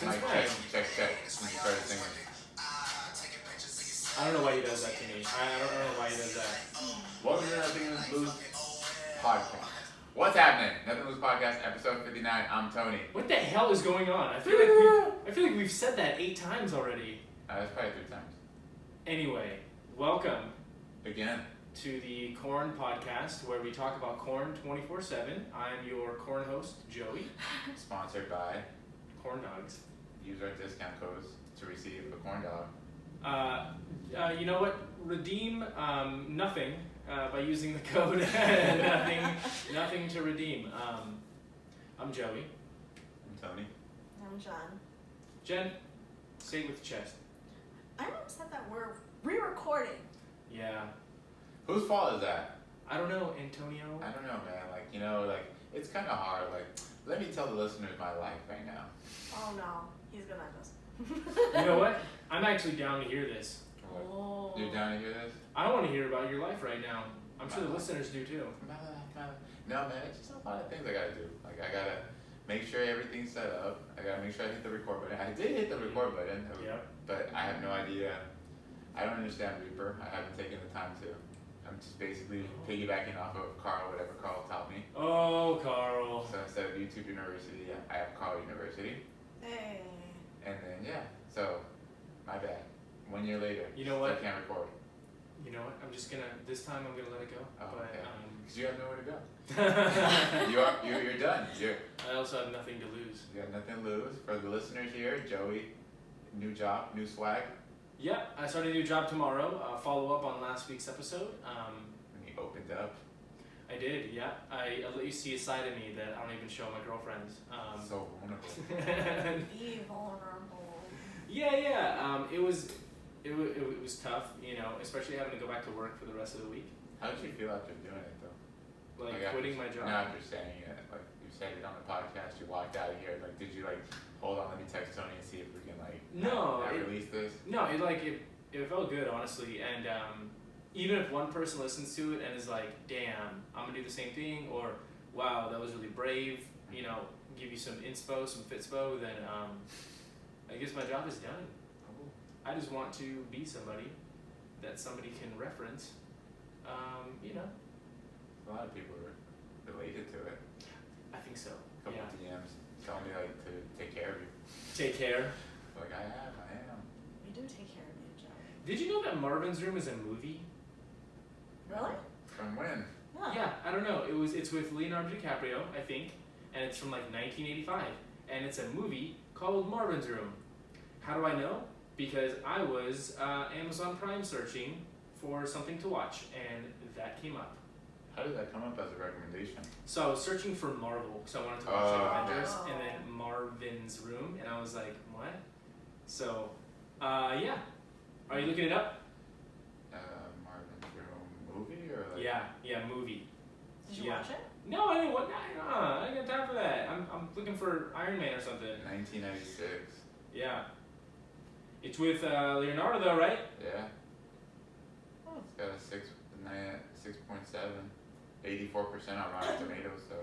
Since Mic when? check. When you started singing. I don't know why he does that to me. I don't know why he does that. Welcome to Nothing Lose Podcast. What's happening? Nothing Lose Podcast, episode 59. I'm Tony. What the hell is going on? I feel like we've said that 8 times already. That's probably 3 times. Anyway, welcome Again. to the Corn Podcast, where we talk about corn 24/7. I'm your corn host, Joey. Sponsored by Corn Dogs. use our discount codes to receive a corn dog. You know what? Redeem nothing by using the code nothing to redeem. I'm Joey. I'm Tony. I'm John. Jen, say it with chest. I'm upset that we're re-recording. Yeah. Whose fault is that? I don't know, Antonio. I don't know, man. It's kind of hard. Let me tell the listeners my life right now. Oh no, he's gonna just. You know what? I'm actually down to hear this. Oh. You're down to hear this? I want to hear about your life right now. I'm sure the listeners do too. No, man, it's just a lot of things I gotta do. I gotta make sure everything's set up. I gotta make sure I hit the record button. I did hit the record button, but I have no idea. I don't understand Reaper. I haven't taken the time to. I'm just basically piggybacking off of Carl, whatever Carl taught me. Oh, Carl. So instead of YouTube University, I have Carl University. Hey. And then, so, my bad. 1 year later, You know what? I can't record. You know what? This time I'm gonna let it go. Oh, but, okay. Because you have nowhere to go. You're done. I also have nothing to lose. You got nothing to lose. For the listeners here, Joey, new job, new swag. Yeah, I started a new job tomorrow. Follow up on last week's episode. When you opened up. I did, yeah. I let you see a side of me that I don't even show my girlfriends. So vulnerable. Be vulnerable. Yeah. It was tough, especially having to go back to work for the rest of the week. How did you feel after doing it though? Like quitting my job. No, after saying it, like you said it on the podcast, you walked out of here. Like, did you hold on? Let me text Tony and see if we can not release this. No, it felt good, honestly, and even if one person listens to it and is like, "Damn, I'm gonna do the same thing," or "Wow, that was really brave," give you some inspo, some fitspo, then I guess my job is done. Cool. I just want to be somebody that somebody can reference. A lot of people are related to it. I think so. A couple DMs telling me to take care of you. Take care. I am. We do take care of you, Joey. Did you know that Marvin's Room is a movie? Really? From when? Yeah, I don't know. It's with Leonardo DiCaprio, I think, and it's from 1985, and it's a movie called Marvin's Room. How do I know? Because I was Amazon Prime searching for something to watch, and that came up. How did that come up as a recommendation? So I was searching for Marvel, so I wanted to watch Avengers, Oh. and then Marvin's Room, and I was like, what? So, yeah. Are you looking it up? Marvin's Room movie or Yeah, movie. Did you watch it? No, I didn't. I ain't got time for that. I'm looking for Iron Man or something. 1996. Yeah. It's with Leonardo, though, right? Yeah. Oh. It's got a 6.7, 84% on Rotten Tomatoes. So.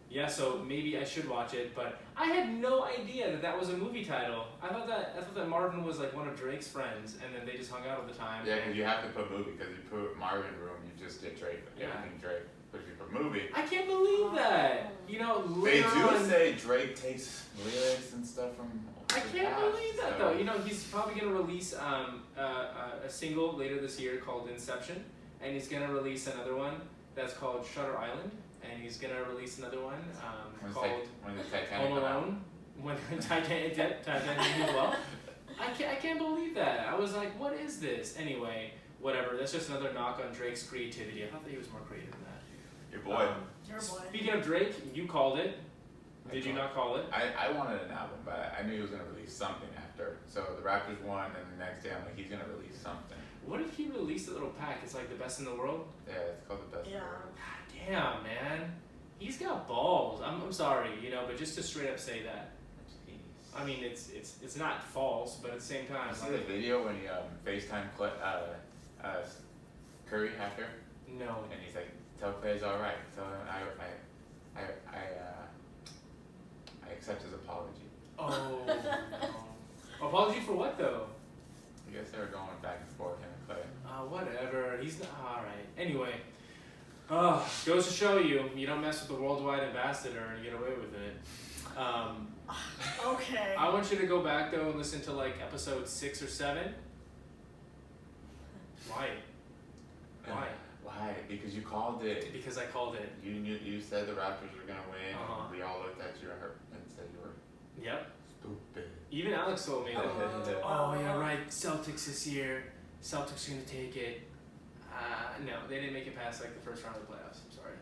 Yeah, so maybe I should watch it, but I had no idea that was a movie title. I thought that Marvin was one of Drake's friends, and then they just hung out all the time. Yeah, because you have to put movie, because you put Marvin Room, you just get Drake. Yeah. Everything Drake. But if you put movie. I can't believe that. They do say Drake takes lyrics and stuff from. I can't believe that though. He's probably gonna release a single later this year called Inception, and he's gonna release another one that's called Shutter Island, and he's gonna release another one called Home Alone. When Titanic as well. I can't believe that. I was like, what is this? Anyway, whatever. That's just another knock on Drake's creativity. I thought that he was more creative than that. Your boy. Your boy. Speaking of Drake, you called it. Did you not call it? I wanted an album, but I knew he was going to release something after. So the Raptors won, and the next day I'm like, he's going to release something. What if he released a little pack? It's like the best in the world? Yeah, it's called the best. Yeah. God damn, man. He's got balls. I'm sorry, but just to straight up say that. Jeez. I mean, it's not false, but at the same time. You see the video when he FaceTime Curry after? No. And he's like, tell Clay it's all right. Tell him I accept his apology. Oh, no. for what though? I guess they were going back and forth, him and Clay. Whatever. He's not alright. Anyway. Goes to show you, you don't mess with the worldwide ambassador and get away with it. Okay. I want you to go back though and listen to like episode 6 or 7. Why? Why? Why? Because you called it. Because I called it. You knew. You said the Raptors were gonna win. Uh-huh. We all looked at you and said you were Yep. stupid. Even Alex told me that. Oh. Oh yeah, right. Celtics this year. Celtics are gonna take it. No, they didn't make it past like the first round of the playoffs. I'm sorry.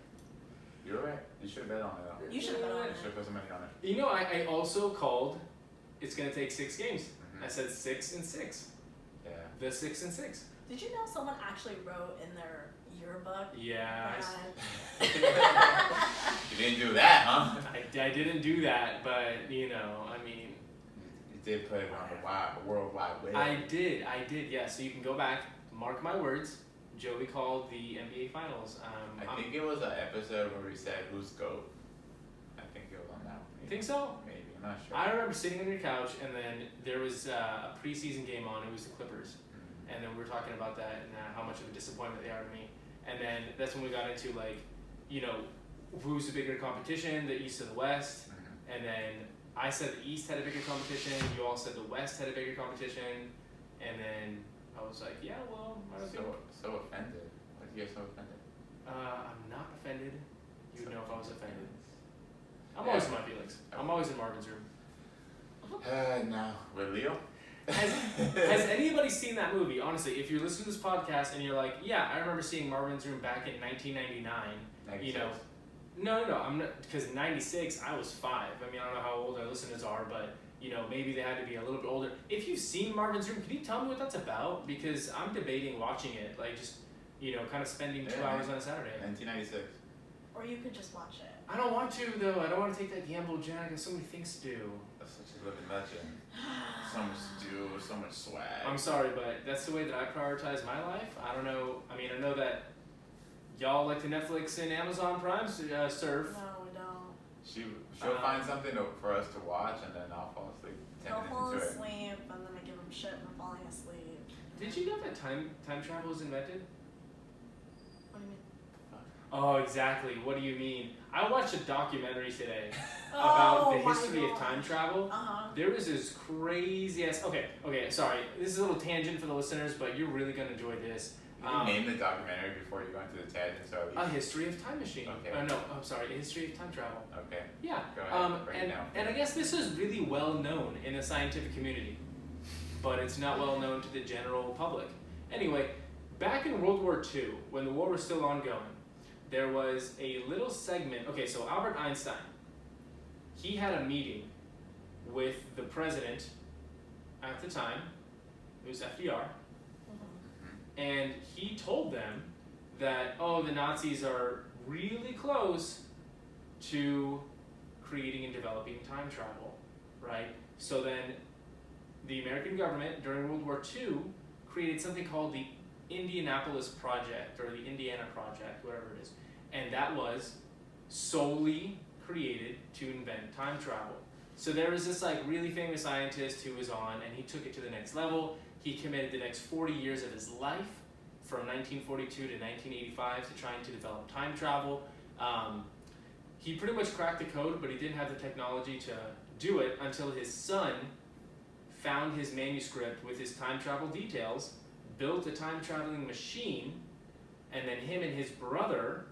You're right. You should have bet on it though. You should have bet on You it. should have put some money on it. You know, I also called. It's gonna take 6 games. Mhm. I said 6 and 6. Yeah. The 6 and 6. Did you know someone actually wrote in their yearbook? Yeah. You didn't do that, huh? I didn't do that, but you know, I mean. You did put it on the World Wide Web. I did, yeah. So you can go back, mark my words. Joey called the NBA Finals. I think it was an episode where we said who's GOAT. I think it was on that one. You think so? Maybe, I'm not sure. I remember sitting on your couch, and then there was a preseason game on. It was the Clippers, and then we were talking about that and how much of a disappointment they are to me. And then that's when we got into like, you know, who's the bigger competition, the East or the West. And then I said the East had a bigger competition. You all said the West had a bigger competition. And then I was like, yeah, well, I don't think. So offended. Why did you get so offended? I'm not offended. You would know if I was offended. I'm Yeah. always in my feelings. I'm always in Marvin's room. No. With Leo? Has anybody seen that movie? Honestly, if you're listening to this podcast and you're like, yeah, I remember seeing Marvin's Room back in 1999. You know, no, I'm not, because in '96 I was 5. I mean, I don't know how old our listeners are, but you know, maybe they had to be a little bit older. If you've seen Marvin's Room, can you tell me what that's about? Because I'm debating watching it, like just, you know, kind of spending 2 hours on a Saturday. 1996. Or you could just watch it. I don't want to though. I don't want to take that gamble, Jen. I got so many things to do. That's such a living legend. So much to do, so much swag. I'm sorry, but that's the way that I prioritize my life. I don't know. I mean, I know that y'all like the Netflix and Amazon Prime surf. No, we don't. She'll find something for us to watch, and then I'll fall asleep 10 They'll minutes fall into it. asleep, and then I give them shit for falling asleep. Did you know that time travel was invented? What do you mean? Oh, exactly. What do you mean? I watched a documentary today about the history of time travel. Uh-huh. There was this crazy ass. Okay, sorry. This is a little tangent for the listeners, but you're really gonna enjoy this. Did you name the documentary before you go into the tangent? So A History of Time Machine. Okay. No, I'm sorry. A History of Time Travel. Okay. Yeah. Go ahead. Break it down. And I guess this is really well known in the scientific community, but it's not well known to the general public. Anyway, back in World War II, when the war was still ongoing, there was a little segment. Okay, so Albert Einstein, he had a meeting with the president at the time. It was FDR. And he told them that, the Nazis are really close to creating and developing time travel, right? So then the American government during World War II created something called the Indianapolis Project, or the Indiana Project, whatever it is. And that was solely created to invent time travel. So there was this like really famous scientist who was on, and he took it to the next level. He committed the next 40 years of his life, from 1942 to 1985, to trying to develop time travel. He pretty much cracked the code, but he didn't have the technology to do it until his son found his manuscript with his time travel details, built a time traveling machine, and then him and his brother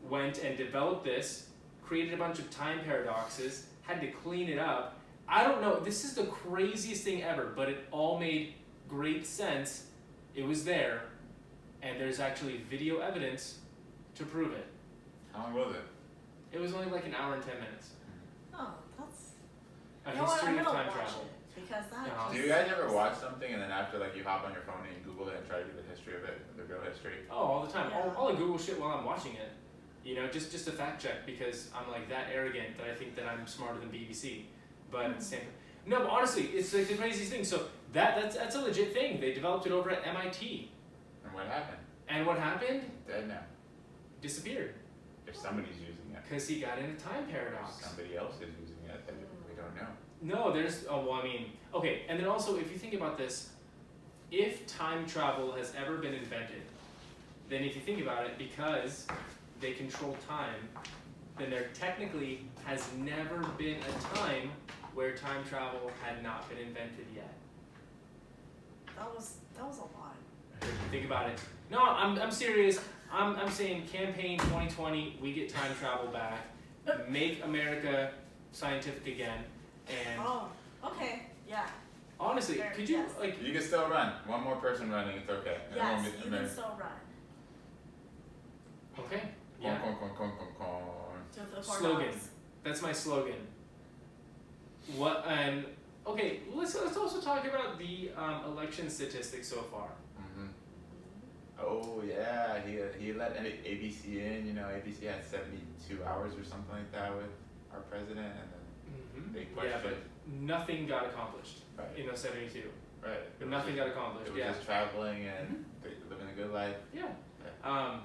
went and developed this, created a bunch of time paradoxes, had to clean it up. I don't know, this is the craziest thing ever, but it all made great sense. It was there, and there's actually video evidence to prove it. How long was it? It was only like an hour and 10 minutes. Oh, that's. A You know what, history I'm of gonna time watch travel. it, because that. Uh-huh. Do you guys ever watch something and then after like you hop on your phone and you Google it and try to do the history of it, the real history? Oh, all the time. Yeah. All I Google shit while I'm watching it. You know, just to fact check, because I'm like that arrogant that I think that I'm smarter than BBC. But at the same time, no, but honestly, it's like the craziest thing. So that's a legit thing. They developed it over at MIT. And what happened? And what happened? Dead now. Disappeared. If somebody's using it. Because he got in a time paradox. Somebody else is using it that we don't don't know. No, there's, okay, and then also, if you think about this, if time travel has ever been invented, then if you think about it, because they control time, then there technically has never been a time where time travel had not been invented yet. That was a lot. Think about it. No, I'm serious. I'm saying campaign 2020, we get time travel back, make America scientific again, and Oh, okay, yeah. honestly, Fair, could you yes. like? You can still run. One more person running, it's okay. Yes, you can still run. Okay. Yeah. To the corn Slogan. dogs. That's my slogan. What and okay, let's also talk about the election statistics so far. Oh yeah, he let ABC in. You know, ABC had 72 hours or something like that with our president, and then they questioned. Yeah, but nothing got accomplished in those 72. Right. Nothing got accomplished. It was just traveling and living a good life. Yeah.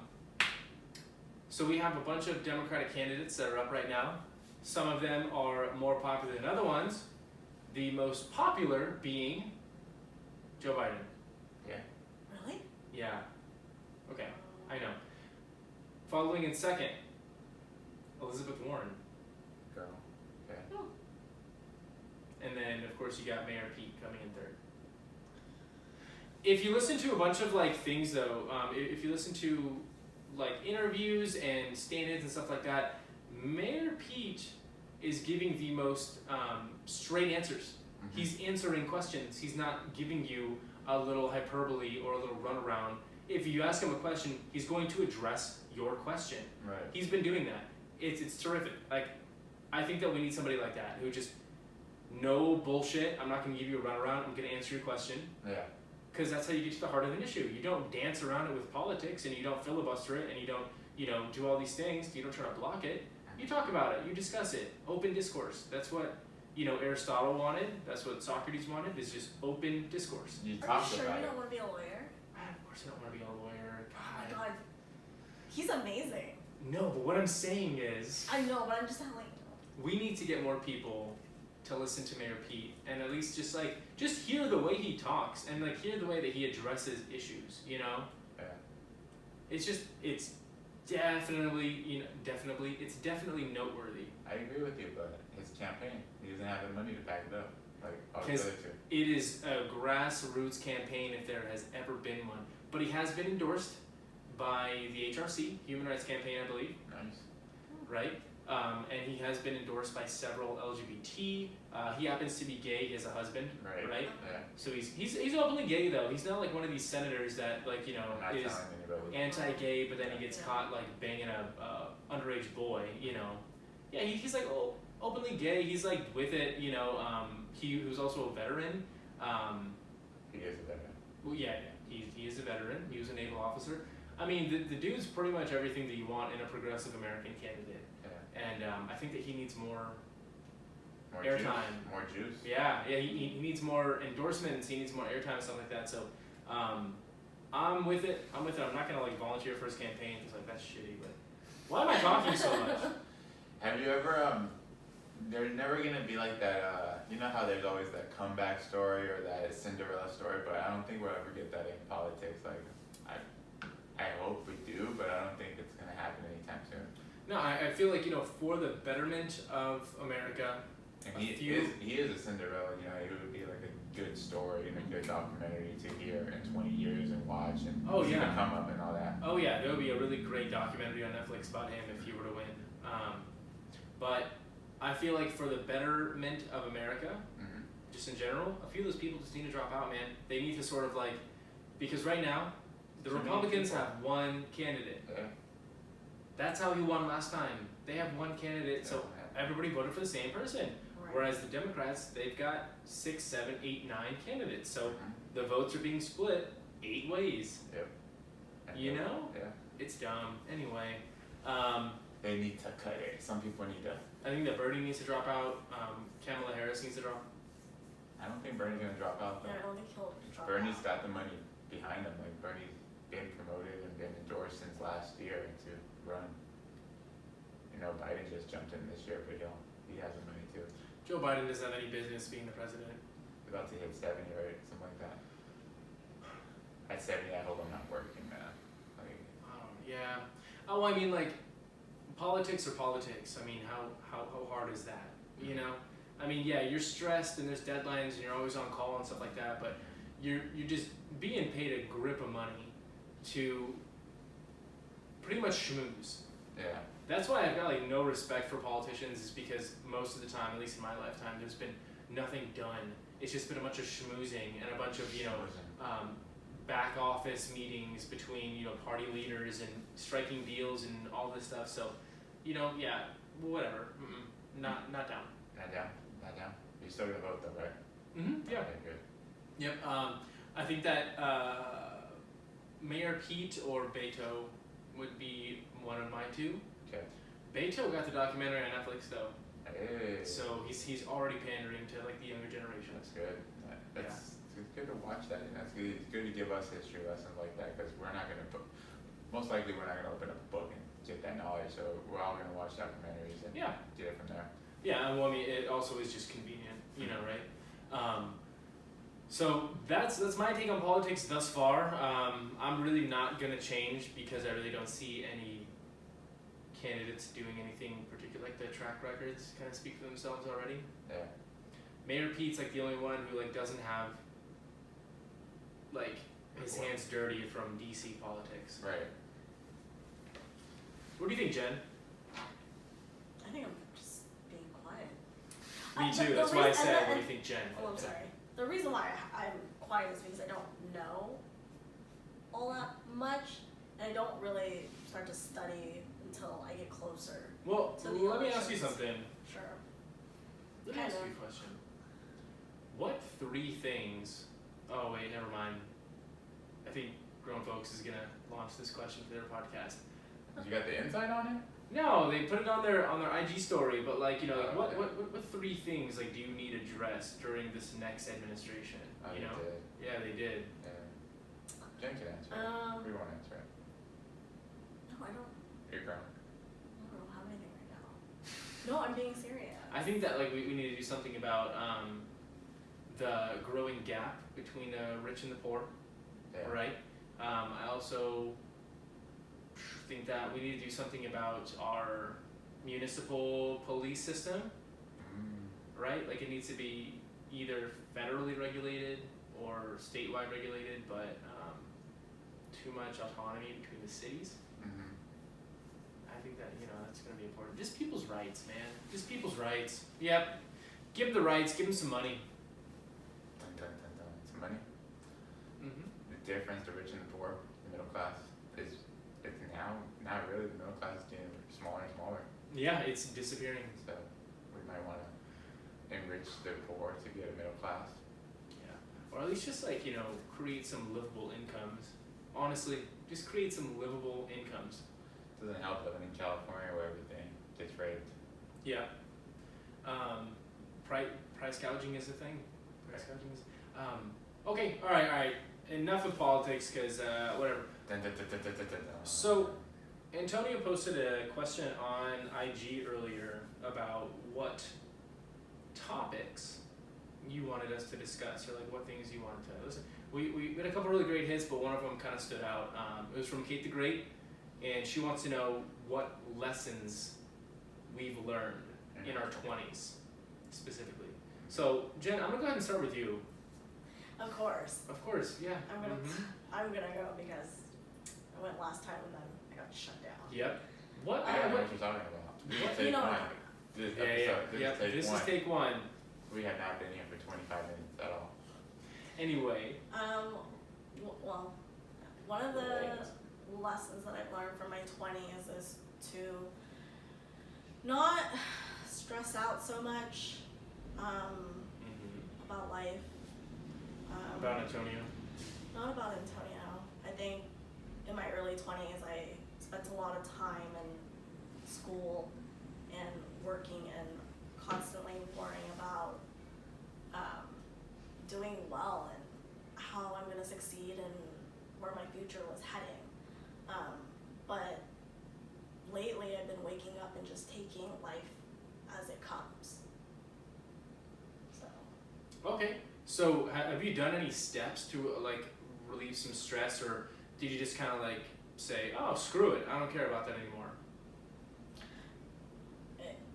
So we have a bunch of Democratic candidates that are up right now. Some of them are more popular than other ones. The most popular being Joe Biden. Yeah. Really? Yeah. Okay, I know. Following in second, Elizabeth Warren. Girl. Okay. And then, of course, you got Mayor Pete coming in third. If you listen to a bunch of like things, though, if you listen to like interviews and stand-ins and stuff like that, Mayor Pete is giving the most straight answers. He's answering questions. He's not giving you a little hyperbole or a little runaround. If you ask him a question, he's going to address your question. Right. He's been doing that. It's terrific. Like, I think that we need somebody like that who just no bullshit. I'm not going to give you a runaround. I'm going to answer your question. Yeah. Because that's how you get to the heart of an issue. You don't dance around it with politics, and you don't filibuster it, and you don't, do all these things. You don't try to block it. You talk about it. You discuss it. Open discourse. That's what, Aristotle wanted. That's what Socrates wanted. Is just open discourse. Are you sure you don't want to be a lawyer? Of course, I don't want to be a lawyer. Oh my god, he's amazing. No, but what I'm saying is, I know, but I'm just telling you. we need to get more people to listen to Mayor Pete, and at least just hear the way he talks, and hear the way that he addresses issues. Yeah. It's definitely it's definitely noteworthy. I agree with you, but his campaign, he doesn't have the money to back it up. Because it is a grassroots campaign if there has ever been one. But he has been endorsed by the HRC, Human Rights Campaign, I believe. Nice. Right? And he has been endorsed by several LGBT. He happens to be gay. He has a husband. Right? Yeah. So he's openly gay though. He's not like one of these senators that is anti-gay, but then he gets caught banging a underage boy. Yeah, he's openly gay. He's with it. He was also a veteran. He is a veteran. Well, yeah. He is a veteran. He was a naval officer. I mean, the dude's pretty much everything that you want in a progressive American candidate. Yeah. And I think that he needs more airtime. More juice. Yeah, he needs more endorsements, he needs more airtime, stuff like that. So I'm with it. I'm not gonna volunteer for his campaign because that's shitty, but why am I talking so much? Have you ever there's never gonna be like that, you know how there's always that comeback story or that Cinderella story, but I don't think we'll ever get that in politics. I hope we do, but I don't think it's gonna happen anytime soon. No, I feel for the betterment of America. And he is a Cinderella, it would be a good story and a good documentary to hear in 20 years and watch and see the come up and all that. Oh yeah, there would be a really great documentary on Netflix about him if he were to win. But I feel for the betterment of America, just in general, a few of those people just need to drop out, man. They need to sort of because right now, the Republicans have one candidate. Yeah. That's how he won last time. They have one candidate, so everybody voted for the same person. Right. Whereas the Democrats, they've got 6, 7, 8, 9 candidates. So the votes are being split 8 ways. Yep. Yeah. It's dumb. Anyway. They need to cut it. Some people need to. I think that Bernie needs to drop out. Kamala Harris needs to drop. I don't think Bernie's gonna drop out though. Yeah, I don't think he'll drop Bernie's out. got the money behind him. Bernie's been promoted and been endorsed since last year to run. Biden just jumped in this year, but he has the money too. Joe Biden doesn't have any business being the president. He's about to hit 70, right? Something like that. At 70, I hope I'm not working, man. Like, yeah. Oh, I mean, like, politics are politics. I mean, how hard is that? You know? I mean, yeah, you're stressed and there's deadlines and you're always on call and stuff like that, but you're just being paid a grip of money to pretty much schmooze. yeah. That's why I've got like no respect for politicians, is because most of the time, at least in my lifetime, there's been nothing done. It's just been a bunch of schmoozing and a bunch of, back office meetings between, party leaders and striking deals and all this stuff. So, yeah, whatever. Not down. Not down. Not down. You're still gonna vote though, right? Yeah. Okay, good. Yep. I think that Mayor Pete or Beto would be one of my two. Okay. Beto got the documentary on Netflix though, Hey. so he's already pandering to like the younger generation. That's good. It's good to watch that. And that's good. It's good to give us history lessons like that, because we're not gonna most likely we're not gonna open up a book and get that knowledge. So we're all gonna watch documentaries and get it from there. Yeah. Well, I mean, it also is just convenient, right? So that's my take on politics thus far. I'm really not gonna change because I really don't see any candidates doing anything particular. Like the track records kind of speak for themselves already. Yeah. Mayor Pete's like the only one who like doesn't have like his hands dirty from DC politics. Right. What do you think, Jen? I think I'm just being quiet. Me too. That's why I said, what do you think, Jen? Oh, I'm sorry. The reason why I'm quiet is because I don't know all that much, and I don't really start to study until I get closer. Well, to the let me ask you elections. something. Sure. Let me ask you a question. What 3 things? Oh wait, never mind. I think Grown Folks is gonna launch this question for their podcast. You got the insight on it? No, they put it on their IG story, but like what, okay. what 3 things like do you need addressed during this next administration? Oh, you know? did. Yeah, they did. Yeah. Jen can answer it. We won't answer it. No, I don't You're grown. have anything right now. No, I'm being serious. I think that like we need to do something about the growing gap between the rich and the poor, Yeah. right? I also think that we need to do something about our municipal police system, right? Like it needs to be either federally regulated or statewide regulated, but too much autonomy between the cities. I think that, that's going to be important. Just people's rights, man. Just people's rights. Yep. Give them the rights. Give them some money. Some money. The difference, the rich and the poor, the middle class, it's now really the middle class is getting smaller and smaller. Yeah, it's disappearing. So we might want to enrich the poor to get a middle class. Yeah. Or at least just like, create some livable incomes. Honestly, just create some livable incomes. Doesn't help living in California where everything gets raped. Yeah. Price gouging is a thing. Price gouging is. Okay. All right. Enough of politics, because whatever. So, Antonio posted a question on IG earlier about what topics you wanted us to discuss, or like what things you wanted to listen. We had a couple really great hits, but one of them kind of stood out. It was from Kate the Great, and she wants to know what lessons we've learned in our 20s, specifically. So, Jen, I'm gonna go ahead and start with you. Of course. Of course, yeah. I'm gonna go because I went last time and then I got shut down. Yep. What? I don't know what you're talking about. Take one. This is take one. We have not been here for 25 minutes at all. Anyway. Well, one of the lessons that I've learned from my 20s is to not stress out so much about life. About Antonio? Not about Antonio. I think in my early 20s I spent a lot of time in school and working and constantly worrying about doing well and how I'm going to succeed and where my future was heading. But lately I've been waking up and just taking life as it comes. Okay. So have you done any steps to like relieve some stress, or did you just kind of like say, oh, screw it, I don't care about that anymore?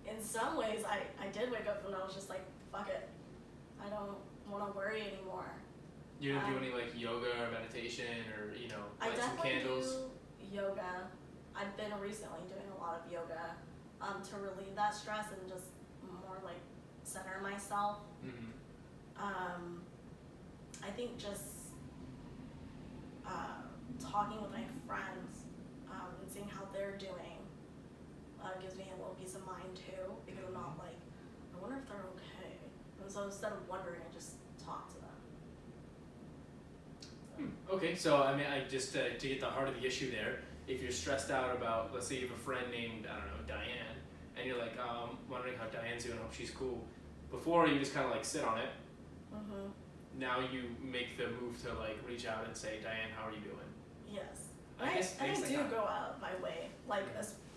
In some ways, I did wake up and I was just like, fuck it. I don't want to worry anymore. You didn't do any like yoga or meditation or, you know, I light some definitely candles? do yoga. I've been recently doing a lot of yoga to relieve that stress and just more like center myself. Mm-hmm. I think just talking with my friends and seeing how they're doing gives me a little peace of mind too, because I'm not like, I wonder if they're okay. And so instead of wondering, I just talk to them. Okay, so I mean, I just to get the heart of the issue there, if you're stressed out about, let's say you have a friend named, I don't know, Diane, and you're like, oh, I'm wondering how Diane's doing, I hope she's cool. Before, you just kind of like sit on it. Mm-hmm. Now you make the move to like reach out and say, Diane, how are you doing? Yes. I guess I like do that. go out of my way, like,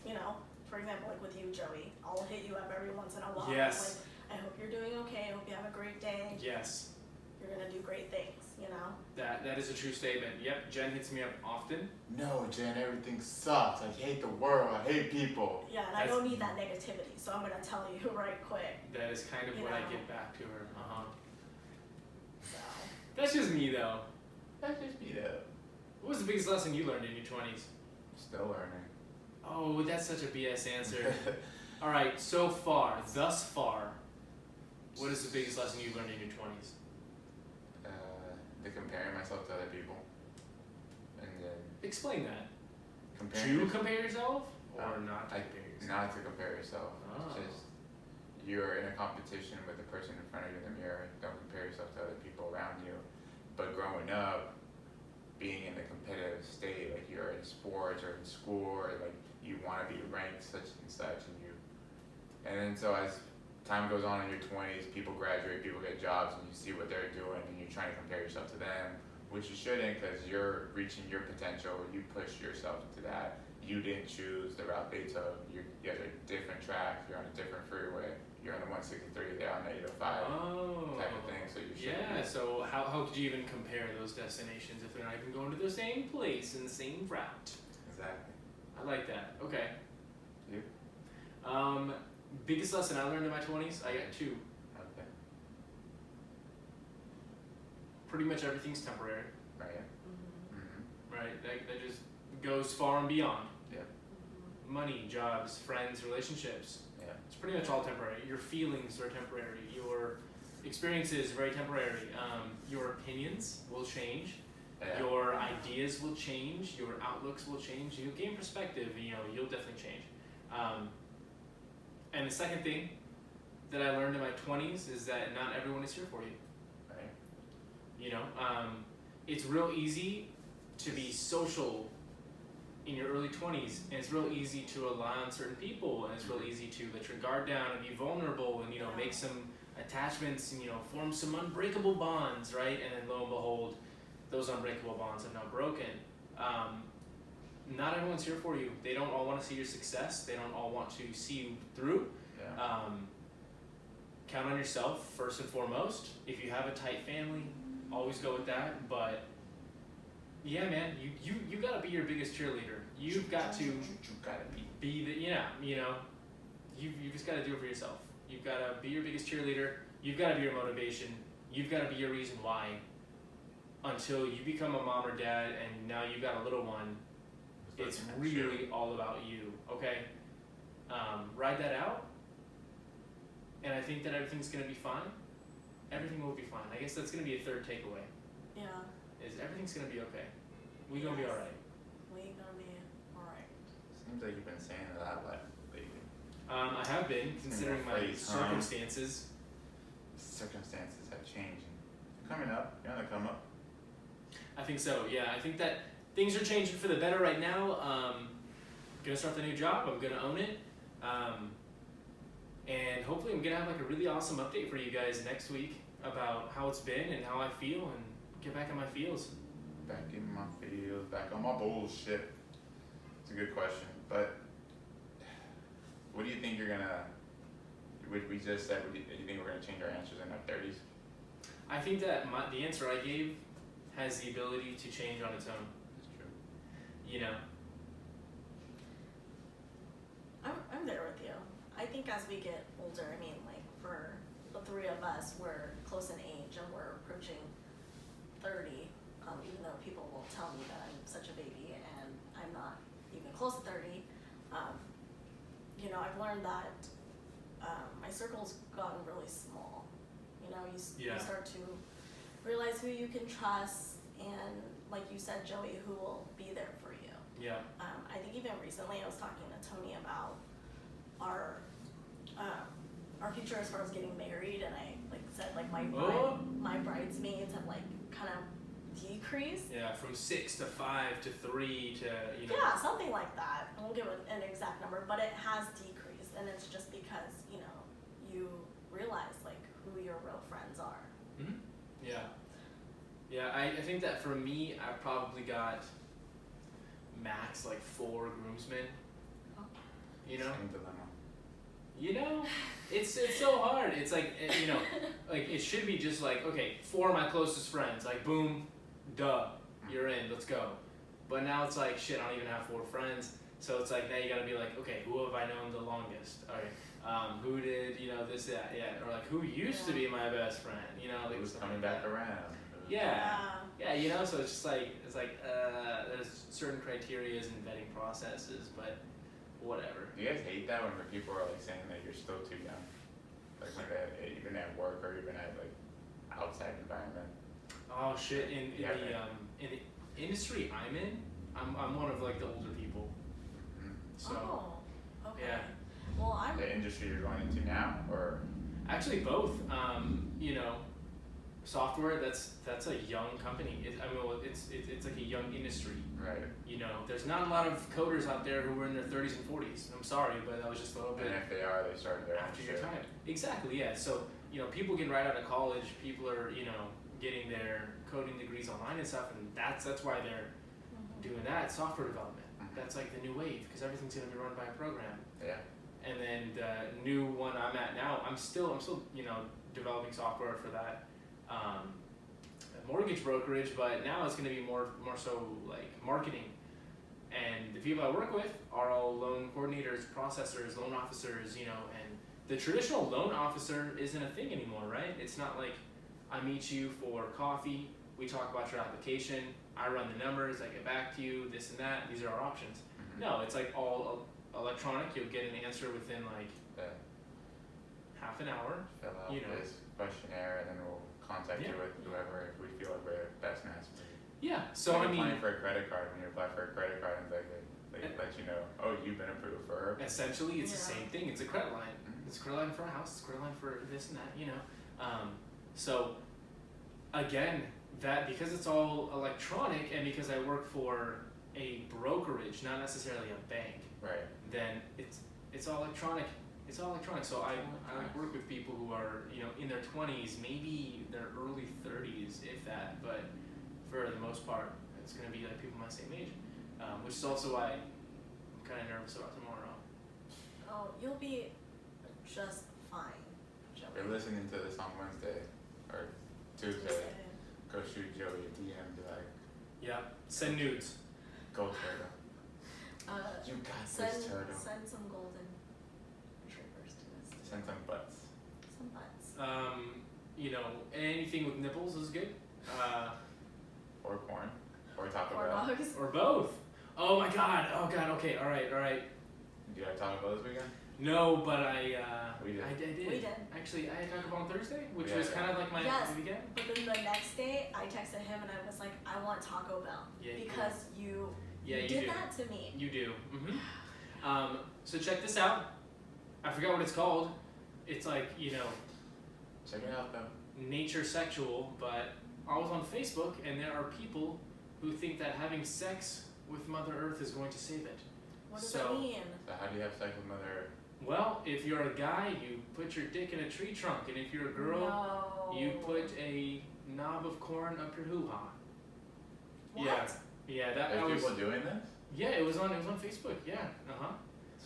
you know, for example, like with you, Joey, I'll hit you up every once in a while. Yes. Like, I hope you're doing okay. I hope you have a great day. Yes. You're gonna do great things, you know. That is a true statement. Yep, Jen hits me up often. No, Jen, everything sucks. I hate the world. I hate people. Yeah, and I don't need that negativity, so I'm gonna tell you right quick. That is kind of You what I know. get back to her. So. That's just me though. That's just me though. What was the biggest lesson you learned in your 20s? Still learning. Oh, that's such a BS answer. All right, so far, thus far, what is the biggest lesson you learned in your 20s? The comparing myself to other people, and then Explain that. comparing. To compare yourself, or not to I- compare yourself? Not to compare yourself. Oh. It's just you're in a competition with the person in front of you in the mirror. Don't compare yourself to other people around you. But growing up, being in a competitive state, like you're in sports or in school, or like you want to be ranked such and such, and then so as time goes on in your 20s, people graduate, people get jobs, and you see what they're doing, and you're trying to compare yourself to them, which you shouldn't, because you're reaching your potential. You push yourself into that. You didn't choose the route they took. You guys are different tracks. You're on a different freeway. You're on the 163. They're on the 805 Oh. type of thing. So you should. Yeah, so how could you even compare those destinations if they're not even going to the same place in the same route? Exactly. I like that. Okay. You? Biggest lesson I learned in my 20s, I got two. Okay. Pretty much everything's temporary, Right. Mm-hmm. Mm-hmm. right? That just goes far and beyond. Yeah. Mm-hmm. Money, jobs, friends, relationships. Yeah. It's pretty much all temporary. Your feelings are temporary. Your experiences are very temporary. Your opinions will change. Yeah. Your ideas will change. Your outlooks will change. You'll gain perspective. You'll definitely change. And the second thing that I learned in my 20s is that not everyone is here for you. Right. It's real easy to be social in your early 20s, and it's real easy to rely on certain people, and it's real easy to let your guard down and be vulnerable and make some attachments and form some unbreakable bonds, right? And then lo and behold, those unbreakable bonds have now broken. Not everyone's here for you. They don't all want to see your success. They don't all want to see you through. Yeah. Count on yourself first and foremost. If you have a tight family, always go with that. But yeah, man, you gotta be your biggest cheerleader. You've got to You gotta be. be the you just gotta do it for yourself. You've gotta be your biggest cheerleader. You've gotta be your motivation. You've gotta be your reason why. Until you become a mom or dad, and now you've got a little one. It's really all about you, okay? Ride that out, and I think that everything's gonna be fine. Everything will be fine. I guess that's gonna be a third takeaway. Yeah. Is everything's gonna be okay. We gonna be all right. We gonna be alright. Seems like you've been saying it a lot lately. I have been considering my phrase, huh? circumstances. Circumstances have changed. You're coming up. You're on the come up. I think so. Yeah, I think that things are changing for the better right now. Gonna start the new job. I'm gonna own it. And hopefully I'm gonna have like a really awesome update for you guys next week about how it's been and how I feel and get back in my feels. Back in my field, back on my bullshit. It's a good question, but what do you think you're gonna? We just said, do you think we're gonna change our answers in our 30s? I think that the answer I gave has the ability to change on its own. That's true. You know. I'm there with you. I think as we get older, I mean, like for the three of us, we're close in age and we're approaching 30. Even though people will tell me that I'm such a baby and I'm not even close to 30. You know, I've learned that my circle's gotten really small. You know, you start to realize who you can trust, and like you said, Joey, who will be there for you. Yeah. I think even recently I was talking to Tony about our future as far as getting married, and I said my bridesmaids have kind of decreased. Yeah, from 6 to 5 to 3 to Yeah, something like that. I won't give an exact number, but it has decreased, and it's just because you realize who your real friends are. Mm-hmm. Yeah. Yeah, I think that for me, I probably got max 4 groomsmen. Oh. You know. Same dilemma. You know, it's so hard. It's it should be just okay, 4 of my closest friends, boom, duh, you're in, let's go. But now it's shit, I don't even have 4 friends. So it's now you gotta be okay, who have I known the longest? Okay, who did this, that, yeah, or who used to be my best friend? Who's coming back around? Yeah. So it's just there's certain criterias and vetting processes, but whatever. Do you guys hate that when people are saying that you're still too young? Even at work or even at outside environment. Oh shit! In the industry I'm in, I'm one of the older people. Mm-hmm. So. Oh, okay. Yeah. Well, I'm. The industry you're going into now, or? Actually, both. Software. That's a young company. It's a young industry. Right. There's not a lot of coders out there who are in their 30s and 40s. I'm sorry, but that was just a little bit. And if they are, they started their after own your shit. time. Exactly. Yeah. So people get right out of college. People are getting their coding degrees online and stuff, and that's why they're doing that software development. Mm-hmm. That's the new wave because everything's gonna be run by a program. Yeah. And then the new one I'm at now, I'm still developing software for that mortgage brokerage, but now it's gonna be more so marketing. And the people I work with are all loan coordinators, processors, loan officers, and the traditional loan officer isn't a thing anymore, right? It's not I meet you for coffee, we talk about your application, I run the numbers, I get back to you, this and that, these are our options. Mm-hmm. No, it's all electronic. You'll get an answer within half an hour. Fill out this questionnaire, and then we'll contact you with whoever if we feel like we're best match for you. Yeah. So applying for a credit card, when you apply for a credit card, and they let you know, oh, you've been approved for. Essentially, it's the same thing. It's a credit line. Mm-hmm. It's a credit line for a house. It's a credit line for this and that. So again, that because it's all electronic, and because I work for a brokerage, not necessarily a bank. Right. Then it's all electronic. It's all electronic. So I work with people who are in their 20s, maybe their early 30s, if that. But for the most part, it's going to be people my same age, which is also why I'm kind of nervous about tomorrow. Oh, you'll be just fine, Joey. You're listening to this on Wednesday or Tuesday. Go shoot Joey a DM. Be like, yeah, send nudes. Go turtle. You got this, turtle. Send some golden retrievers to us. Send some butts. Some butts. Anything with nipples is good. Or porn. Or Taco Or Bell. dogs. Or both. Oh my god. Oh god. Okay. All right. Do you have Taco Bell this weekend? No, but We did. I did. We did. Actually, I had Taco Bell on Thursday, which Yeah, was yeah. kind of my weekend. But then the next day, I texted him and I was like, I want Taco Bell. Yeah, because you you did do. that to me. You do. Mm-hmm. So check this out. I forgot what it's called. It's Check it out though. nature sexual, but I was on Facebook and there are people who think that having sex with Mother Earth is going to save it. What does that mean? So how do you have sex with Mother Earth? Well, if you're a guy, you put your dick in a tree trunk, and if you're a girl, you put a knob of corn up your hoo-ha. What? Yeah, that There's was. people doing this? Yeah, it was on Facebook. Yeah,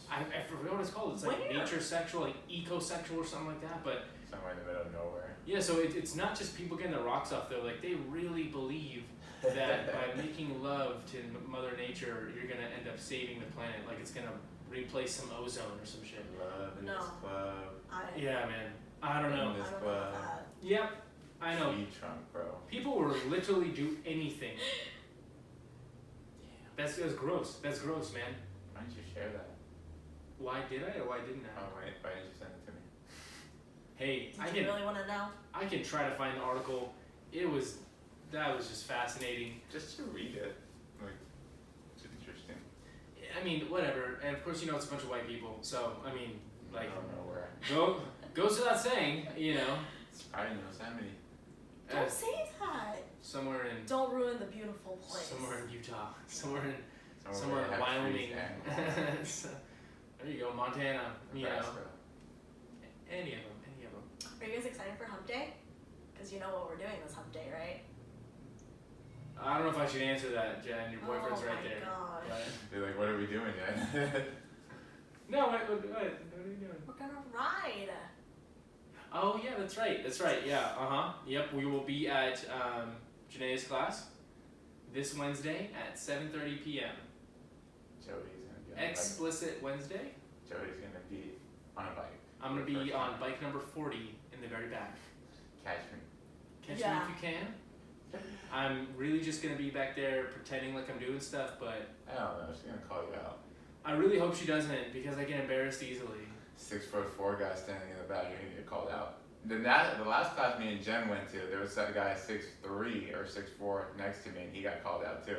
I forget what it's called. It's like nature sexual, like eco-sexual or something like that. But somewhere in the middle of nowhere. Yeah, so it's not just people getting their rocks off though. Like they really believe that by making love to Mother Nature, you're gonna end up saving the planet. Like it's gonna replace some ozone or some shit. Love in this club. Yeah, man. I don't know. In this club. Yep, I know. Speed trunk, bro. People will literally do anything. That's gross. That's gross, man. Why didn't you share that? Why did I or why didn't I? Oh, wait, why didn't you send it to me? Hey, Did you really want to know? I can try to find the article. That was just fascinating. Just to read it. Like, it's interesting. I mean, whatever. And of course, you know, it's a bunch of white people. So, I mean, like, I don't know where. goes without saying, you know. It's probably in Yosemite. Don't say that. Somewhere in. Don't ruin the beautiful place. Somewhere in Utah. Somewhere in Somewhere in Wyoming. So, there you go, Montana. You know. Any of them. Are you guys excited for Hump Day? Because you know what we're doing this Hump Day, right? I don't know if I should answer that, Jen. Your boyfriend's right there. Oh my gosh. You're like, what are we doing yet? No, what are you doing? We're gonna ride. Oh yeah, that's right. Yeah. Yep. We will be at Janae's class this Wednesday at 7:30 p.m. Joey's gonna be on Explicit Wednesday. Joey's gonna be on a bike. I'm gonna be on bike number 40 in the very back. Catch me if you can. I'm really just gonna be back there pretending like I'm doing stuff, but I don't know. She's gonna call you out. I really hope she doesn't because I get embarrassed easily. 6'4" guy standing in the back, you're gonna get called out. The last class me and Jen went to, there was that guy 6'3" or 6'4" next to me, and he got called out too.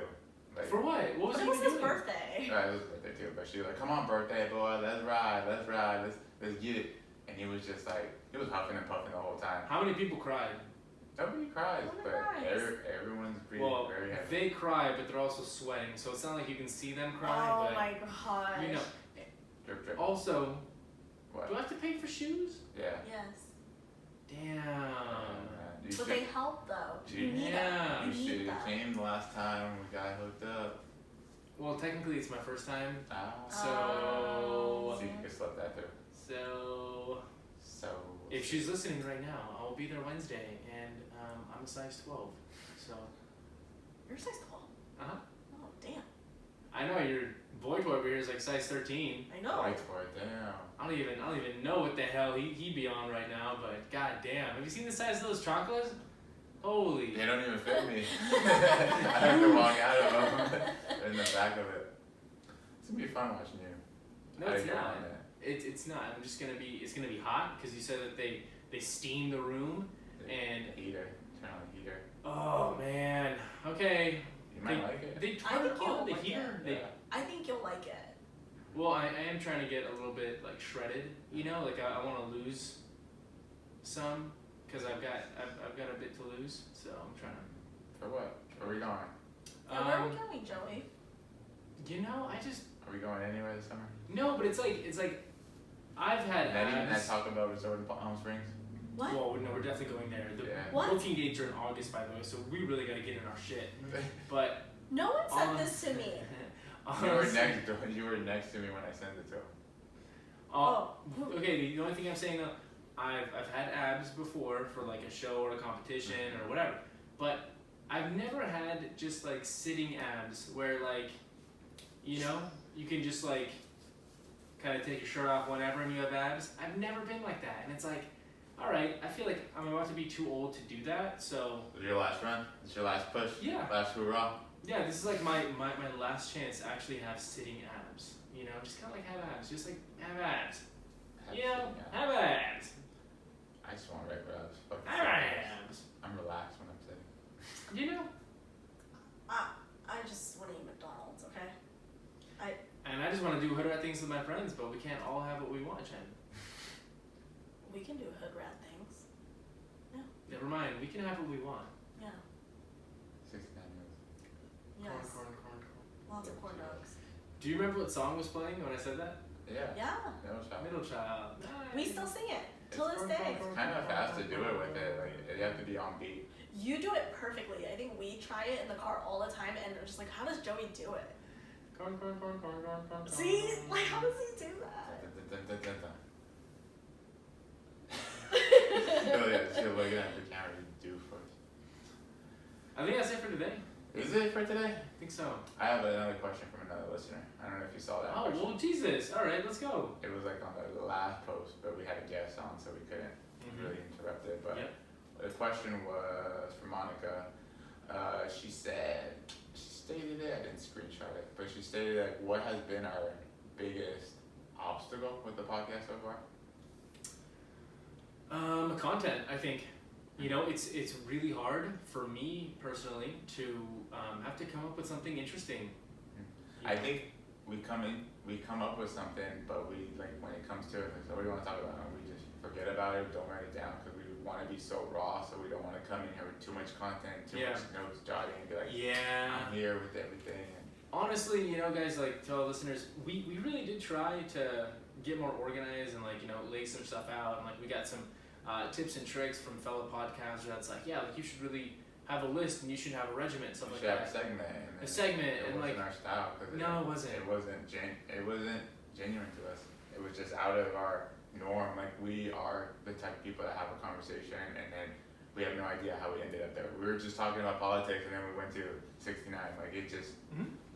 Like, for what? What was but he it was doing? his birthday. Right, it was his birthday too, but she was like, "Come on, birthday boy, let's ride, let's get it." And he was just like, he was huffing and puffing the whole time. How many people cried? Nobody cries, but everyone's breathing very heavy. They cry, but they're also sweating, so it's not like you can see them cry. Oh but my gosh. you know. Drip, drip. Also, What? do I have to pay for shoes? Yeah. Yes. Damn. But they help though. You need Yeah. them. You should have came the last time we got hooked up. Well, technically it's my first time, so So you can slip that too. So if she's listening right now, I'll be there Wednesday, and I'm a size 12, so. You're size 12. Uh-huh. Oh damn. I know your boy over here is like size 13. I know. White boy, damn. I don't even know what the hell he'd be on right now, but god damn. Have you seen the size of those chocolates? Holy. They don't even fit me. I have to walk out of them. They're in the back of it. It's gonna be fun watching you. No, it's not. It's not. It's gonna be hot because you said that they steam the room and heater. Turn on the heater. Oh man. Okay. You might like it. They turn on the heater. I think you'll like it. Well, I am trying to get a little bit like shredded. You know, like I want to lose some because I've got a bit to lose. So I'm trying to. For what? Where are we going? Yeah, where are we going, Joey? You know, Are we going anywhere this summer? No, but it's like I've had Not even abs. that Taco Bell resort in Palm Springs. What? Well, no, we're definitely going there. The What? booking dates are in August, by the way, so we really got to get in our shit. But No one said this to me. You were next to me when I sent it to him. Okay, the only thing I'm saying though, I've had abs before for like a show or a competition or whatever, but I've never had just like sitting abs where like, you know, you can just like kind of take your shirt off whenever and you have abs. I've never been like that, and it's like, all right, I feel like I'm about to be too old to do that, so. Is your last run? Is your last push? Yeah. Last hurrah? Yeah, this is like my last chance to actually have sitting abs. You know, just kind of like have abs, just like have abs. Have abs. I just want regular abs. Have abs. I'm relaxed when I'm sitting. You know. I just want to eat McDonald's, okay? And I just want to do hood rat things with my friends, but we can't all have what we want, Jen. We can do hood rat things. Yeah. Never mind, we can have what we want. Yeah. 69 minutes. Yes. Corn. Lots of corn dogs. Do you remember what song was playing when I said that? Yeah. Yeah. Middle Child. Nice. We still sing it till this day. It's kind of fast to do it with it. Like you have to be on beat. You do it perfectly. I think we try it in the car all the time, and we're just like, how does Joey do it? Corn. See? Like, how does he do that? Oh yeah, still looking at the camera to do first. I think that's it for today. Is it for today? I think so. I have another question from another listener. I don't know if you saw that Oh, question. well, Jesus. All right, let's go. It was like on the last post, but we had a guest on, so we couldn't really interrupt it. But the question was from Monica. She stated it, I didn't screenshot it, but she stated like, what has been our biggest obstacle with the podcast so far? Content, I think. You know, it's really hard for me personally to have to come up with something interesting. I think we come up with something, but we like when it comes to it, like, so what do you want to talk about? And we just forget about it, don't write it down because we want to be so raw, so we don't want to come in here with too much content, too much notes jotting, and be like, I'm here with everything. Honestly, you know, guys, like to all listeners, we really did try to get more organized and like, you know, lay some stuff out, and like we got some tips and tricks from fellow podcasters that's like, like you should really have a list and you should have a regiment, stuff like that. You should have a segment. It wasn't like our style. No, it wasn't. It wasn't genuine to us. It was just out of our norm. Like we are the type of people that have a conversation and then we have no idea how we ended up there. We were just talking about politics and then we went to 69. Like it just,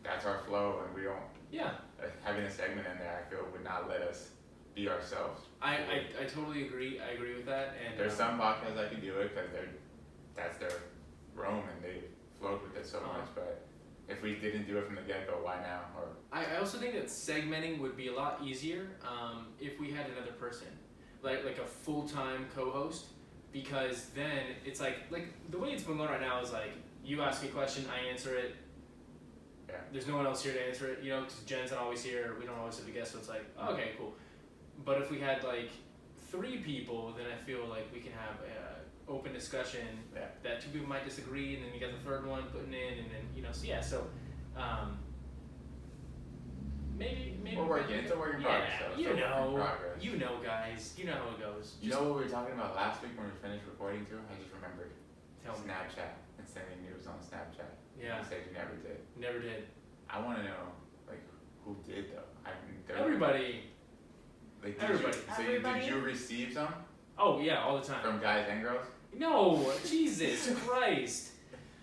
that's our flow and we don't, having a segment in there I feel would not let us be ourselves. I totally agree. I agree with that. And there's some podcasts that can do it because that's their roam and they float with it so much. But if we didn't do it from the get-go, why now? Or I also think that segmenting would be a lot easier if we had another person, like a full-time co-host, because then it's like the way it's been going right now is like you ask me a question, I answer it. Yeah. There's no one else here to answer it, you know, because Jen's not always here. We don't always have a guest, so it's like okay, cool. But if we had like 3 people, then I feel like we can have open discussion that 2 people might disagree, and then you got the third one putting in, and then you know, so maybe we're working. It's a work in progress. You know, guys, you know how it goes. You know what we were talking about last week when we finished recording too? I just remembered. Snapchat and sending news on Snapchat. Yeah. You said you never did. Never did. I want to know like who did though. Everybody. Like, Everybody. Did you receive some? Oh yeah, all the time. From guys and girls? No, Jesus Christ.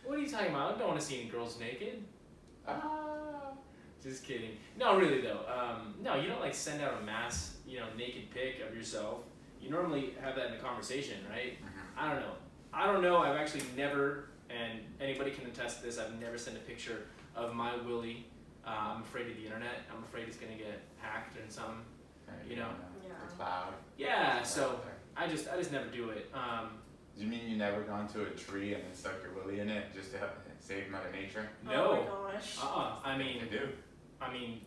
What are you talking about? I don't want to see any girls naked. Just kidding. No, really though. No, you don't like send out a mass, naked pic of yourself. You normally have that in a conversation, right? Mm-hmm. I don't know. I've actually never, and anybody can attest to this, I've never sent a picture of my willy. I'm afraid of the internet. I'm afraid it's gonna get hacked and something. The cloud. Yeah, so I just never do it. Do you mean you never gone to a tree and then stuck your willy in it just to help save Mother Nature? No. Oh my gosh. I mean, they do. I mean,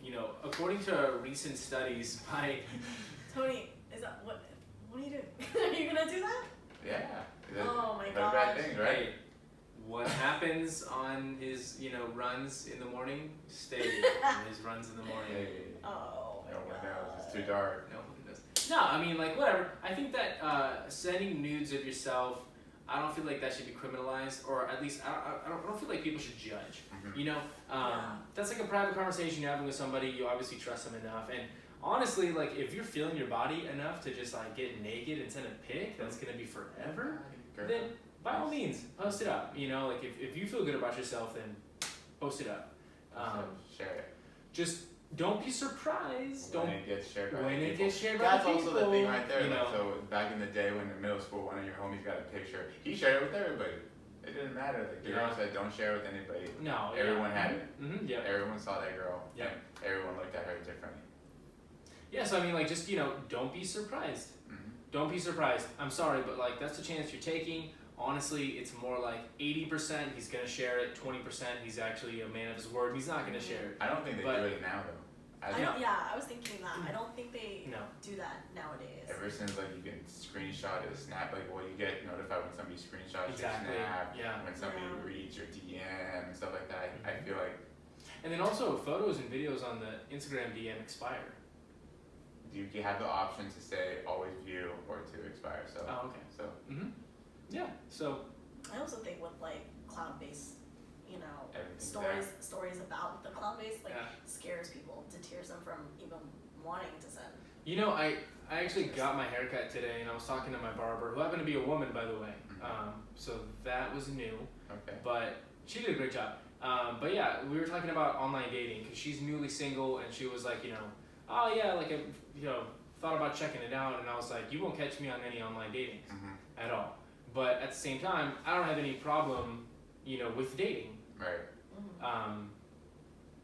according to recent studies by Tony, is that what are you doing? Are you gonna do that? Yeah. Oh my gosh. Bad things, right? Hey, what happens on his, runs in the morning stays on his runs in the morning. Hey. Oh my no one god. knows. It's too dark. No one knows. No, I mean, whatever. I think that sending nudes of yourself, I don't feel like that should be criminalized, or at least I don't feel like people should judge. Mm-hmm. That's like a private conversation you're having with somebody. You obviously trust them enough, and honestly, like if you're feeling your body enough to just like get naked and send a pic that's gonna be forever, then by all means post it up. Like if you feel good about yourself, then post it up. Share it. Just don't be surprised. When it gets shared by That's also the thing right there. So back in the day when in middle school, one of your homies got a picture, he shared it with everybody. It didn't matter. Like the girl said, don't share it with anybody. No. Everyone had it. Mm-hmm, yeah. Everyone saw that girl. Yeah. And everyone looked at her differently. Yeah. So I mean, just don't be surprised. Mm-hmm. Don't be surprised. I'm sorry, but that's the chance you're taking. Honestly, it's more like 80% he's gonna share it, 20% he's actually a man of his word. He's not gonna share it. I don't think they do it now though. I was thinking that. I don't think they do that nowadays. Ever since you can screenshot a snap, you get notified when somebody screenshots your snap, when somebody reads your DM and stuff like that. I feel like. And then also photos and videos on the Instagram DM expire. You have the option to say always view or to expire. So. Oh, okay. So. Mm-hmm. Yeah. So. I also think with cloud-based you know, Everything's stories about the clown face, like, Yeah. scares people, deters them from even wanting to send. You know, I actually got my haircut today, and I was talking to my barber, who happened to be a woman, by the way. So that was new. Okay. But she did a great job. But yeah, we were talking about online dating because she's newly single, and she was like, you know, oh yeah, like I, you know, thought about checking it out, and I was like, you won't catch me on any online dating at all. But at the same time, I don't have any problem, you know, with dating. Right.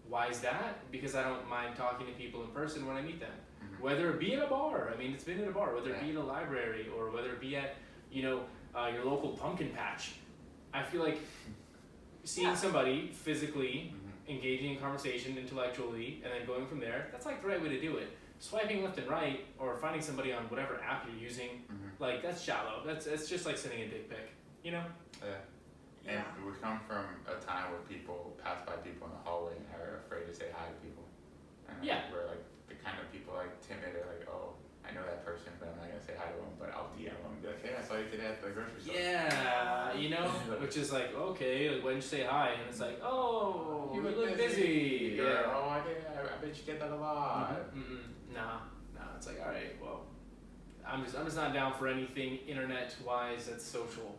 Why is that? Because I don't mind talking to people in person when I meet them. Whether it be at a bar, I mean, it's been at a bar, whether it be in a library, or whether it be at, you know, your local pumpkin patch. I feel like seeing somebody physically, engaging in conversation intellectually, and then going from there, that's like the right way to do it. Swiping left and right, or finding somebody on whatever app you're using, like, that's shallow. It's just like sending a dick pic, you know? Yeah. And we come from a time where people pass by people in the hallway and are afraid to say hi to people. And we're like the kind of people like timid or like, oh, I know that person, but I'm not gonna say hi to them, but I'll DM them and be like, hey, I saw you today at the grocery store. Yeah, you know, which is like, okay, like, why didn't you say hi? And it's like, oh, you look busy. Yeah. Oh, I bet you get that a lot. Nah, it's like, all right, well, I'm just not down for anything internet-wise that's social.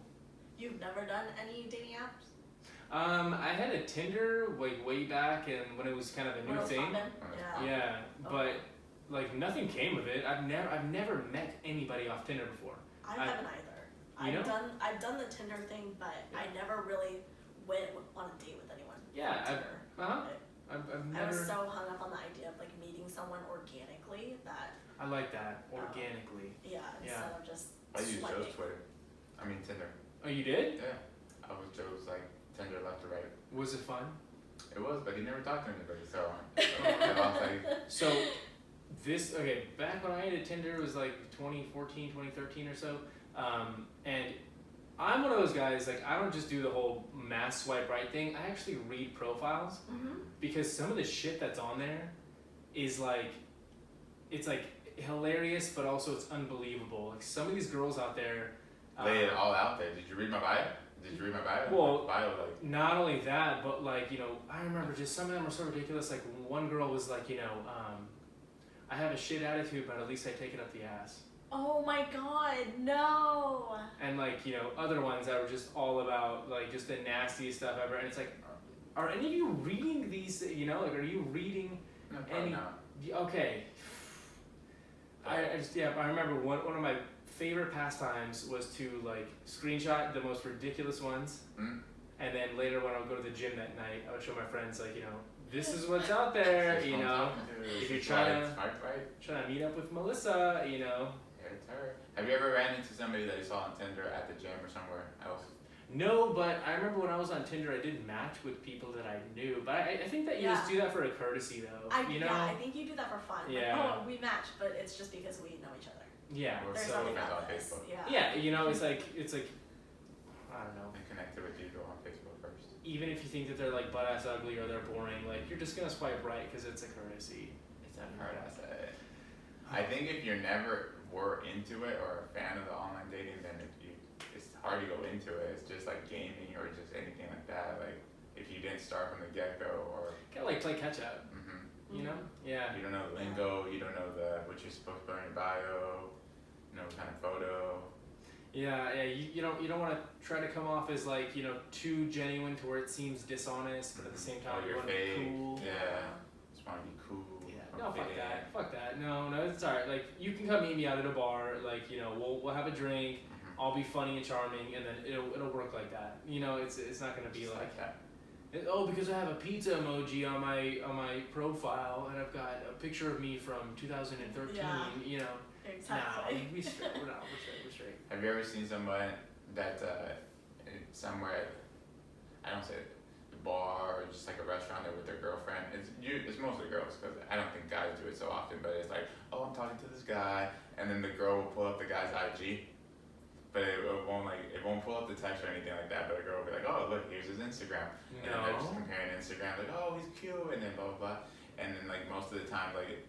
You've never done any dating apps? I had a Tinder like way back, and when it was kind of a new thing. Yeah, but like nothing came of it. I've never met anybody off Tinder before. I haven't either. I've done the Tinder thing, but I never really went on a date with anyone. Yeah, I was so hung up on the idea of like meeting someone organically that. I like that, organically. Instead of just. I used Joe's Twitter. I mean Tinder. Oh, you did? Yeah. I was Joe's like Tinder left to right. Was it fun? It was, but he never talked to anybody, so I was like. So this back when I had a Tinder, it was like 2014, 2013 or so, and I'm one of those guys, like, I don't just do the whole mass swipe right thing. I actually read profiles because some of the shit that's on there is like, it's like hilarious, but also it's unbelievable. Like, some of these girls out there lay it all out there. Did you read my bio? Well, bio, like, not only that, but like, you know, I remember just some of them were so ridiculous. Like, one girl was like, you know, I have a shit attitude, but at least I take it up the ass. Oh my god, no! And like, you know, other ones that were just all about like just the nastiest stuff ever. And it's like, are any of you reading these? You know, like, are you reading any? Not. Okay. I remember one of my favorite pastimes was to like screenshot the most ridiculous ones, and then later when I would go to the gym that night, I would show my friends like, you know, this is what's out there, you know. If you're trying to meet up with Melissa, you know. It's her. Have you ever ran into somebody that you saw on Tinder at the gym or somewhere else? No, but I remember when I was on Tinder, I did match with people that I knew. But I think that you just do that for a courtesy, though. I think you do that for fun. Yeah. Like, oh, we match, but it's just because we know each other. Yeah. There's so nothing about on this. Facebook. Yeah, you know, it's like, I don't know. And connected with people on Facebook first. Even if you think that they're like butt-ass ugly or they're boring, like, you're just going to swipe right because it's a courtesy. It's that hard ass. I think if you're never were into it or a fan of the online dating, then it's hard to go into it. It's just like gaming or just anything like that. Like, if you didn't start from the get-go or... Kind of like play catch-up. You know? Yeah. You don't know the lingo, you don't know what you're supposed to put in your bio, you know, what kind of photo. Yeah, you don't want to try to come off as like, you know, too genuine to where it seems dishonest, but at the same time you want to be cool. Yeah. Just want to be cool. Yeah. No, fuck that. No, it's alright. Like, you can come meet me out at a bar. Like, you know, we'll have a drink. I'll be funny and charming, and then it'll work like that. You know, it's not gonna be like that. Because I have a pizza emoji on my profile, and I've got a picture of me from 2013. Yeah. You know. Exactly. Nah, we're straight. We're straight. Have you ever seen someone that somewhere, I don't say the bar or just like a restaurant there with their girlfriend? It's mostly girls because I don't think guys do it so often. But it's like, oh, I'm talking to this guy, and then the girl will pull up the guy's IG, but it won't pull up the text or anything like that. But the girl will be like, oh, look, here's his Instagram, and then they're just comparing Instagram, like, oh, he's cute, and then blah blah blah, and then like most of the time, like,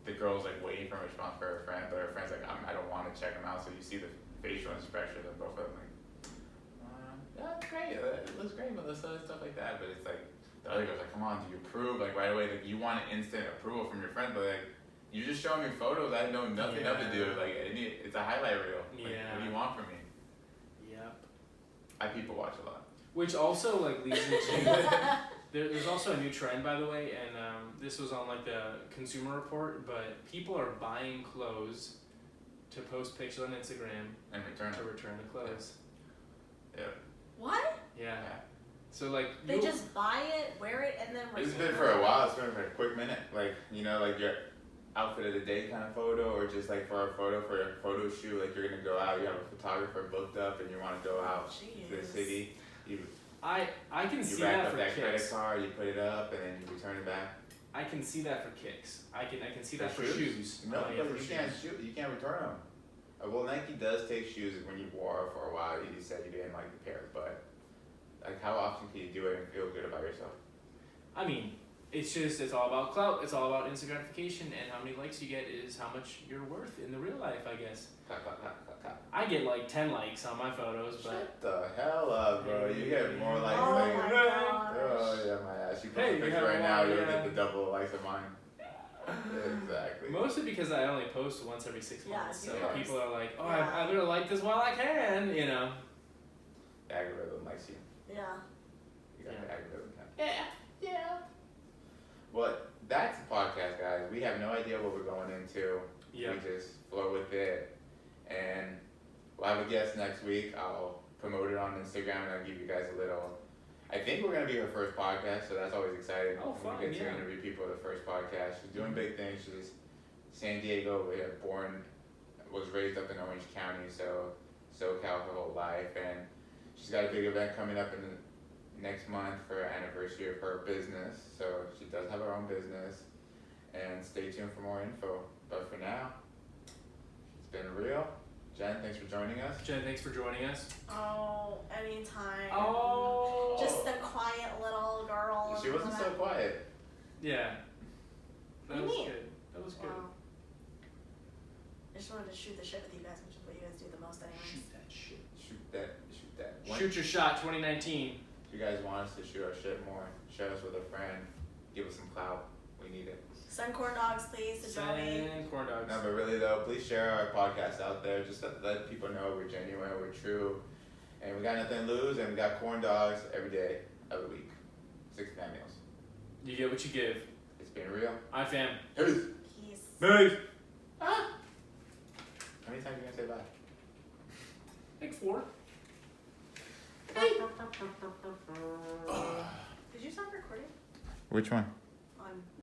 the girl's like waiting for a response for her friend, but her friend's like, I don't want to check him out. So you see the facial expressions of both of them, like, that's great. It looks great, Melissa, and stuff like that. But it's like the other girl's like, come on, do you approve? Like right away, like you want an instant approval from your friend, but like you're just showing me photos. I know nothing of the dude. Like it's a highlight reel. Like, what do you want from me? Yep. I people watch a lot. Which also like leads into there's also a new trend, by the way, and this was on like the Consumer Report, but people are buying clothes to post pictures on Instagram And return. to return the clothes. Yeah. What? Yeah. Yeah. So like They just buy it, wear it, and then It's return been for a while. It's been for a quick minute. Like like your outfit of the day kind of photo, or just like for a photo shoot. Like you're gonna go out, you have a photographer booked up, and you want to go out to the city. I can see rack that up for that credit kicks. card, you put it up, and then you return it back. I can see that for kicks. I can see that for shoes? shoes. No, Oh, yeah, but for you can't you can't return them. Well, Nike does take shoes when you wore for a while. You said you didn't like the pair, but like how often can you do it and feel good about yourself? I mean, it's all about clout. It's all about instant gratification, and how many likes you get is how much you're worth in the real life, I guess. I get like 10 likes on my photos, but Shut the hell up, bro. You get more likes Oh than my gosh. Oh yeah, my ass. You post Hey, a you picture have right now, one, you'll yeah. get the double likes of mine. Exactly. mostly because I only post once every 6 Yeah, months. So you post. people are like, oh, Yeah. I better like this while I can, you know. The algorithm likes you. Yeah. You got Yeah. the algorithm. Yeah. Well, that's the podcast, guys. We have no idea what we're going into. Yeah. We just flow with it. And we'll have a guest next week. I'll promote it on Instagram and I'll give you guys a little. I think we're going to be her first podcast, so that's always exciting. Oh, when fun, we get to yeah. interview people at the first podcast. She's doing big things. She's San Diego, was raised up in Orange County, so SoCal her whole life. And she's got a big event coming up in the next month for her anniversary of her business. So she does have her own business. And stay tuned for more info. But for now, it's been real. Jen, thanks for joining us. Jen, thanks for joining us. Oh, anytime. Oh. Just the quiet little girl. She wasn't so quiet. Yeah. That What do was you mean? good. That was good. Wow. I just wanted to shoot the shit with you guys, which is what you guys do the most anyways. Shoot that shit. Shoot that. Shoot your shot 2019. If you guys want us to shoot our shit more, share us with a friend, give us some clout. We need it. Send corn dogs, please, to Joey. Send corn dogs. No, but really though, please share our podcast out there. Just to let people know we're genuine, we're true, and we got nothing to lose, and we got corn dogs every day of the week. 69 meals. You get what you give. It's been real. I fam. Peace. Peace. Peace. Ah. How many times are you gonna say bye? Like 4. Did you stop recording? Which one?